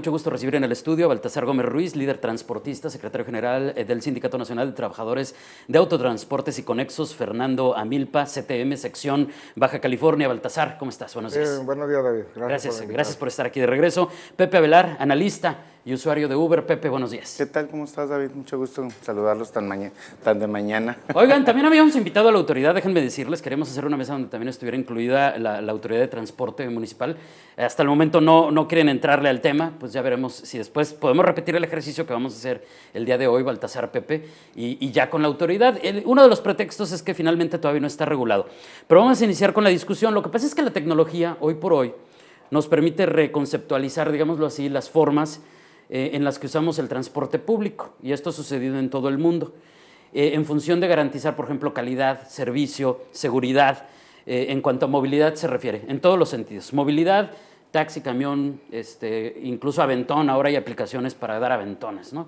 mucho gusto recibir en el estudio a Baltasar Gómez Ruiz, líder transportista, secretario general del Sindicato Nacional de Trabajadores de Autotransportes y Conexos, Fernando Amilpa, CTM, sección Baja California. Baltasar, ¿cómo estás? Buenos días. Buenos días, David. Gracias por estar aquí de regreso. Pepe Avelar, analista y usuario de Uber. Pepe, buenos días. ¿Qué tal? ¿Cómo estás, David? Mucho gusto saludarlos tan de mañana. Oigan, también habíamos invitado a la autoridad, déjenme decirles, queremos hacer una mesa donde también estuviera incluida la autoridad de transporte municipal. Hasta el momento no quieren entrarle al tema, pues ya veremos si después podemos repetir el ejercicio que vamos a hacer el día de hoy, Baltasar, Pepe, y ya con la autoridad. Uno de los pretextos es que finalmente todavía no está regulado. Pero vamos a iniciar con la discusión. Lo que pasa es que la tecnología, hoy por hoy, nos permite reconceptualizar, digámoslo así, las formas en las que usamos el transporte público, y esto ha sucedido en todo el mundo, en función de garantizar, por ejemplo, calidad, servicio, seguridad, en cuanto a movilidad se refiere, en todos los sentidos. Movilidad, taxi, camión, incluso aventón, ahora hay aplicaciones para dar aventones, ¿no?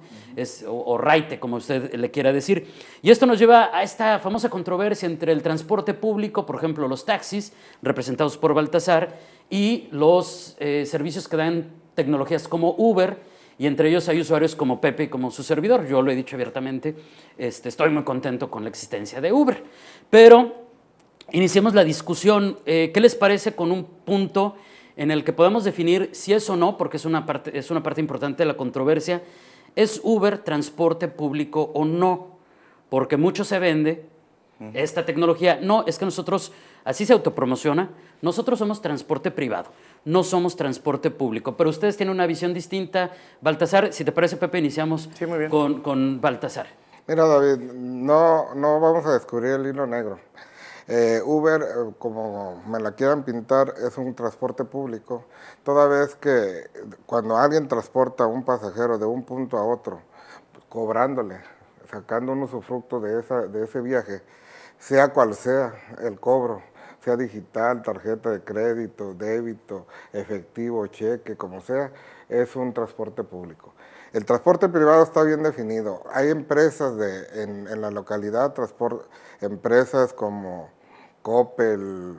O raite, como usted le quiera decir. Y esto nos lleva a esta famosa controversia entre el transporte público, por ejemplo, los taxis, representados por Baltasar, y los servicios que dan tecnologías como Uber, y entre ellos hay usuarios como Pepe y como su servidor. Yo lo he dicho abiertamente, estoy muy contento con la existencia de Uber. Pero iniciemos la discusión. ¿Qué les parece con un punto en el que podamos definir si es o no, porque es una parte importante de la controversia, ¿es Uber transporte público o no? Porque mucho se vende esta tecnología. No, es que nosotros, así se autopromociona, nosotros somos transporte privado, no somos transporte público, pero ustedes tienen una visión distinta. Baltasar, si te parece, Pepe, iniciamos sí, muy bien. con Baltasar. Mira, David, no vamos a descubrir el hilo negro. Uber, como me la quieran pintar, es un transporte público, toda vez que cuando alguien transporta a un pasajero de un punto a otro, cobrándole, sacando un usufructo de ese viaje, sea cual sea el cobro, sea digital, tarjeta de crédito, débito, efectivo, cheque, como sea, es un transporte público. El transporte privado está bien definido. Hay empresas en la localidad, empresas como Coppel,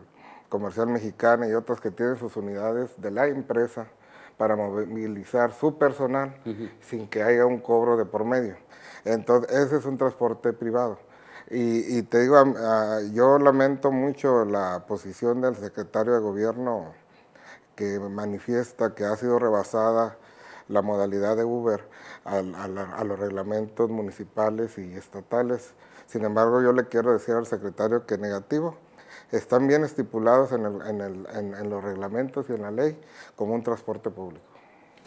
Comercial Mexicana y otras que tienen sus unidades de la empresa para movilizar su personal sin que haya un cobro de por medio. Entonces, ese es un transporte privado. Y te digo, yo lamento mucho la posición del secretario de Gobierno que manifiesta que ha sido rebasada la modalidad de Uber a los reglamentos municipales y estatales. Sin embargo, yo le quiero decir al secretario que negativo, están bien estipulados en los reglamentos y en la ley como un transporte público.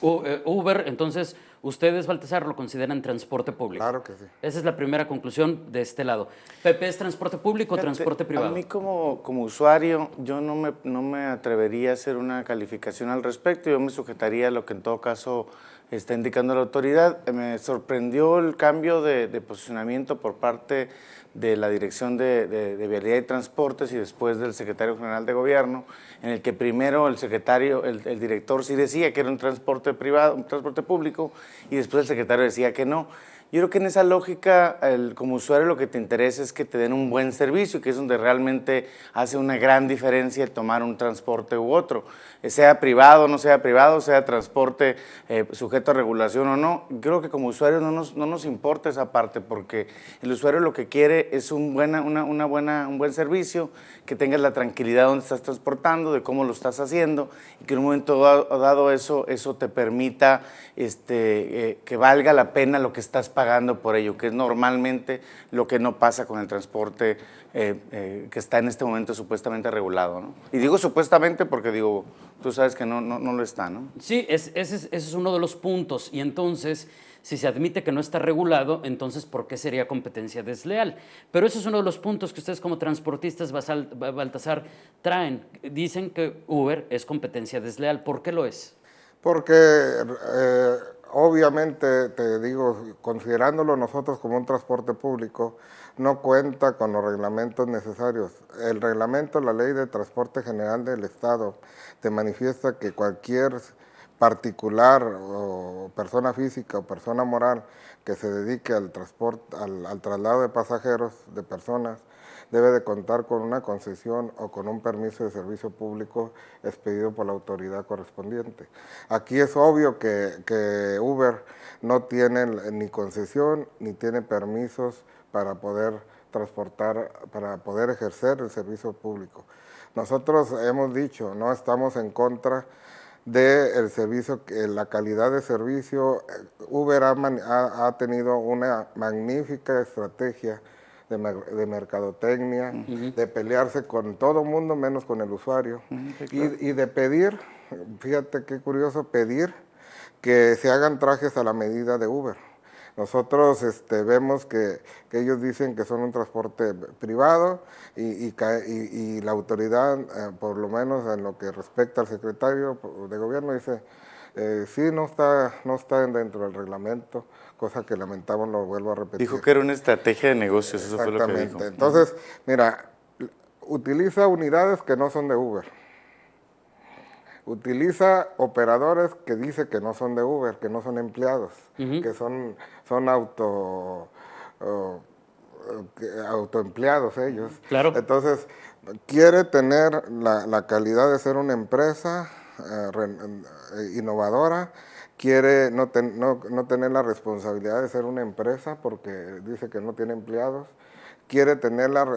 Uber, entonces, ustedes, Baltasar, lo consideran transporte público. Claro que sí. Esa es la primera conclusión de este lado. Pepe, ¿es transporte público o transporte privado? A mí como usuario, yo no me atrevería a hacer una calificación al respecto. Yo me sujetaría a lo que en todo caso está indicando la autoridad. Me sorprendió el cambio de posicionamiento por parte de la Dirección de Vialidad y Transportes y después del Secretario General de Gobierno, en el que primero el director sí decía que era un transporte privado, un transporte público, y después el secretario decía que no. Yo creo que en esa lógica, como usuario, lo que te interesa es que te den un buen servicio, que es donde realmente hace una gran diferencia el tomar un transporte u otro, sea privado, no sea privado, sea transporte sujeto a regulación o no. Creo que como usuario no nos importa esa parte, porque el usuario lo que quiere es un buen servicio, que tengas la tranquilidad donde estás transportando, de cómo lo estás haciendo, y que en un momento dado eso te permita que valga la pena lo que estás pagando por ello, que es normalmente lo que no pasa con el transporte que está en este momento supuestamente regulado, ¿no? Y digo supuestamente porque digo, tú sabes que no lo está, ¿no? Sí, ese es uno de los puntos. Y entonces, si se admite que no está regulado, entonces ¿por qué sería competencia desleal? Pero ese es uno de los puntos que ustedes como transportistas, Baltasar, traen. Dicen que Uber es competencia desleal. ¿Por qué lo es? Porque obviamente, te digo, considerándolo nosotros como un transporte público, no cuenta con los reglamentos necesarios. El reglamento, la Ley de Transporte General del Estado, te manifiesta que cualquier particular o persona física o persona moral que se dedique al transporte, al traslado de pasajeros, de personas, debe de contar con una concesión o con un permiso de servicio público expedido por la autoridad correspondiente. Aquí es obvio que Uber no tiene ni concesión ni tiene permisos para poder transportar, para poder ejercer el servicio público. Nosotros hemos dicho, no estamos en contra del servicio, la calidad de servicio. Uber ha tenido una magnífica estrategia de mercadotecnia, de pelearse con todo mundo menos con el usuario, y de pedir, fíjate qué curioso, pedir que se hagan trajes a la medida de Uber. Nosotros vemos que ellos dicen que son un transporte privado y la autoridad, por lo menos en lo que respecta al secretario de gobierno, dice, sí, no está dentro del reglamento, cosa que lamentamos, lo vuelvo a repetir. Dijo que era una estrategia de negocios, eso fue lo que dijo. Entonces, mira, utiliza unidades que no son de Uber. Utiliza operadores que dice que no son de Uber, que no son empleados, que son autoempleados ellos. Claro. Entonces, quiere tener la calidad de ser una empresa innovadora, quiere no tener la responsabilidad de ser una empresa porque dice que no tiene empleados, quiere tener no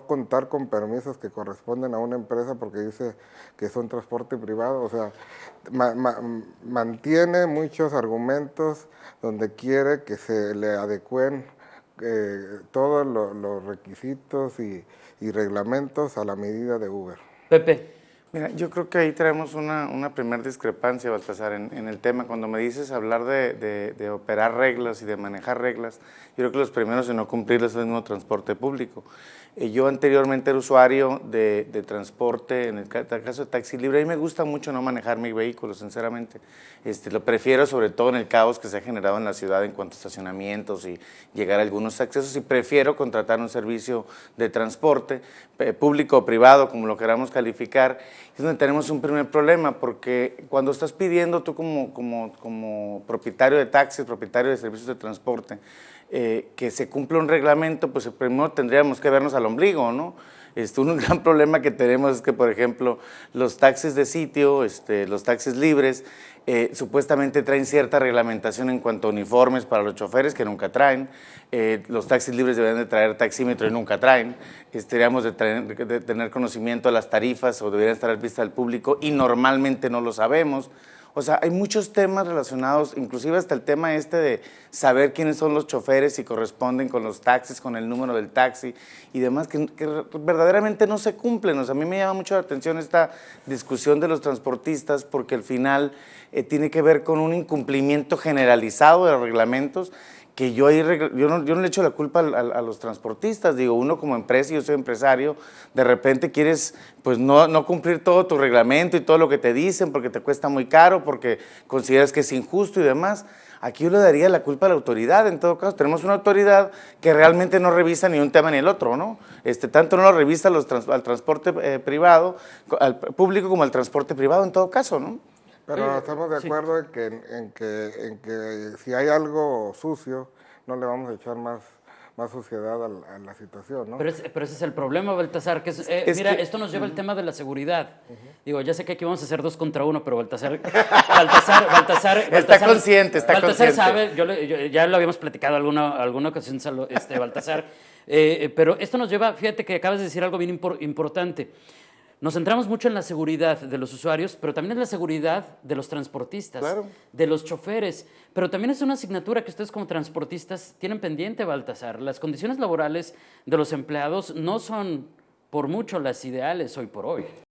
contar con permisos que corresponden a una empresa porque dice que son transporte privado, o sea, mantiene muchos argumentos donde quiere que se le adecúen todos los requisitos y reglamentos a la medida de Uber. Pepe. Mira, yo creo que ahí traemos una primera discrepancia, Baltasar, en el tema. Cuando me dices hablar de operar reglas y de manejar reglas, yo creo que los primeros en no cumplirlas es el mismo transporte público. Yo anteriormente era usuario de transporte, en el caso de taxi libre, a mí me gusta mucho no manejar mi vehículo, sinceramente. Lo prefiero sobre todo en el caos que se ha generado en la ciudad en cuanto a estacionamientos y llegar a algunos accesos, y prefiero contratar un servicio de transporte, público o privado, como lo queramos calificar. Es donde tenemos un primer problema, porque cuando estás pidiendo tú como propietario de taxis, propietario de servicios de transporte, que se cumpla un reglamento, pues primero tendríamos que vernos al ombligo, ¿no? Un gran problema que tenemos es que, por ejemplo, los taxis de sitio, los taxis libres, supuestamente traen cierta reglamentación en cuanto a uniformes para los choferes, que nunca traen. Los taxis libres deberían de traer taxímetro y nunca traen. Deberíamos de tener conocimiento de las tarifas o deberían estar a vista del público y normalmente no lo sabemos. O sea, hay muchos temas relacionados, inclusive hasta el tema de saber quiénes son los choferes, si corresponden con los taxis, con el número del taxi y demás, que verdaderamente no se cumplen. O sea, a mí me llama mucho la atención esta discusión de los transportistas, porque al final tiene que ver con un incumplimiento generalizado de los reglamentos, que yo no le echo la culpa a los transportistas. Digo, uno como empresa, yo soy empresario, de repente quieres pues no cumplir todo tu reglamento y todo lo que te dicen porque te cuesta muy caro, porque consideras que es injusto y demás. Aquí yo le daría la culpa a la autoridad. En todo caso, tenemos una autoridad que realmente no revisa ni un tema ni el otro, ¿no? Tanto no lo revisa al transporte privado, al público, como al transporte privado en todo caso, ¿no? Pero estamos de acuerdo en que si hay algo sucio, no le vamos a echar más suciedad a la situación, ¿no? Pero ese es el problema, Baltasar, que mira, esto nos lleva al tema de la seguridad. Digo, ya sé que aquí vamos a hacer 2 contra 1, pero Baltasar está consciente, Baltasar sabe, ya lo habíamos platicado alguna ocasión, Baltasar, pero esto nos lleva, fíjate que acabas de decir algo bien importante. Nos centramos mucho en la seguridad de los usuarios, pero también en la seguridad de los transportistas, claro, de los choferes. Pero también es una asignatura que ustedes como transportistas tienen pendiente, Baltasar. Las condiciones laborales de los empleados no son por mucho las ideales hoy por hoy.